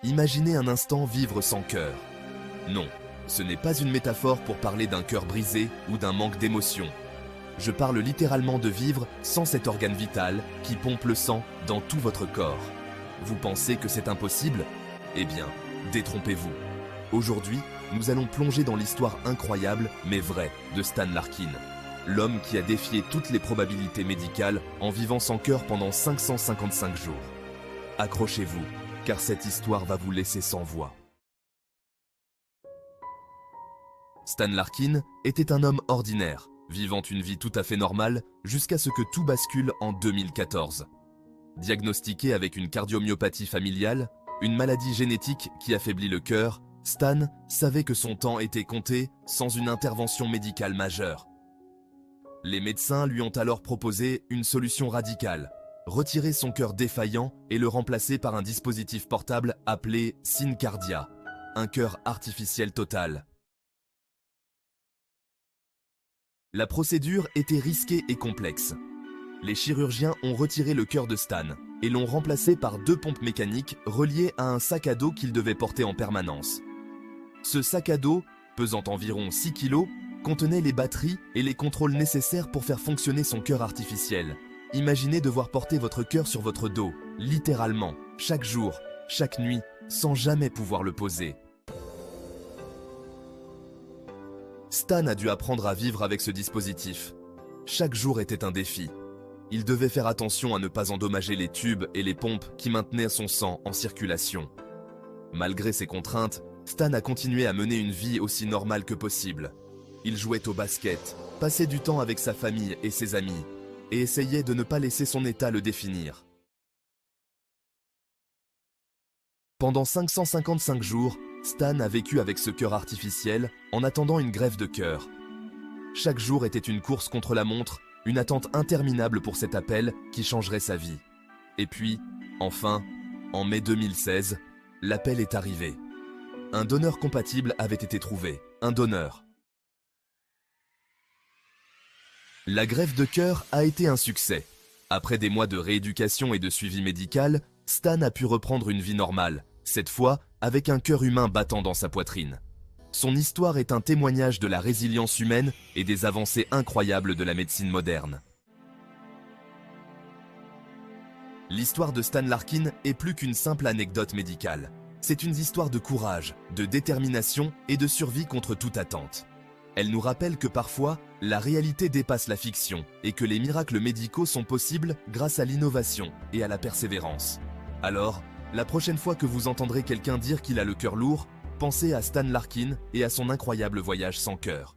Imaginez un instant vivre sans cœur. Non, ce n'est pas une métaphore pour parler d'un cœur brisé ou d'un manque d'émotion. Je parle littéralement de vivre sans cet organe vital qui pompe le sang dans tout votre corps. Vous pensez que c'est impossible? Eh bien, détrompez-vous. Aujourd'hui, nous allons plonger dans l'histoire incroyable mais vraie de Stan Larkin. L'homme qui a défié toutes les probabilités médicales en vivant sans cœur pendant 555 jours. Accrochez-vous, car cette histoire va vous laisser sans voix. Stan Larkin était un homme ordinaire, vivant une vie tout à fait normale jusqu'à ce que tout bascule en 2014. Diagnostiqué avec une cardiomyopathie familiale, une maladie génétique qui affaiblit le cœur, Stan savait que son temps était compté sans une intervention médicale majeure. Les médecins lui ont alors proposé une solution radicale, retirer son cœur défaillant et le remplacer par un dispositif portable appelé SynCardia, un cœur artificiel total. La procédure était risquée et complexe. Les chirurgiens ont retiré le cœur de Stan et l'ont remplacé par 2 pompes mécaniques reliées à un sac à dos qu'il devait porter en permanence. Ce sac à dos, pesant environ 6 kg, contenait les batteries et les contrôles nécessaires pour faire fonctionner son cœur artificiel. Imaginez devoir porter votre cœur sur votre dos, littéralement, chaque jour, chaque nuit, sans jamais pouvoir le poser. Stan a dû apprendre à vivre avec ce dispositif. Chaque jour était un défi. Il devait faire attention à ne pas endommager les tubes et les pompes qui maintenaient son sang en circulation. Malgré ces contraintes, Stan a continué à mener une vie aussi normale que possible. Il jouait au basket, passait du temps avec sa famille et ses amis, et essayait de ne pas laisser son état le définir. Pendant 555 jours, Stan a vécu avec ce cœur artificiel en attendant une greffe de cœur. Chaque jour était une course contre la montre, une attente interminable pour cet appel qui changerait sa vie. Et puis, enfin, en mai 2016, l'appel est arrivé. Un donneur compatible avait été trouvé, un donneur. La greffe de cœur a été un succès. Après des mois de rééducation et de suivi médical, Stan a pu reprendre une vie normale, cette fois avec un cœur humain battant dans sa poitrine. Son histoire est un témoignage de la résilience humaine et des avancées incroyables de la médecine moderne. L'histoire de Stan Larkin est plus qu'une simple anecdote médicale. C'est une histoire de courage, de détermination et de survie contre toute attente. Elle nous rappelle que parfois, la réalité dépasse la fiction et que les miracles médicaux sont possibles grâce à l'innovation et à la persévérance. Alors, la prochaine fois que vous entendrez quelqu'un dire qu'il a le cœur lourd, pensez à Stan Larkin et à son incroyable voyage sans cœur.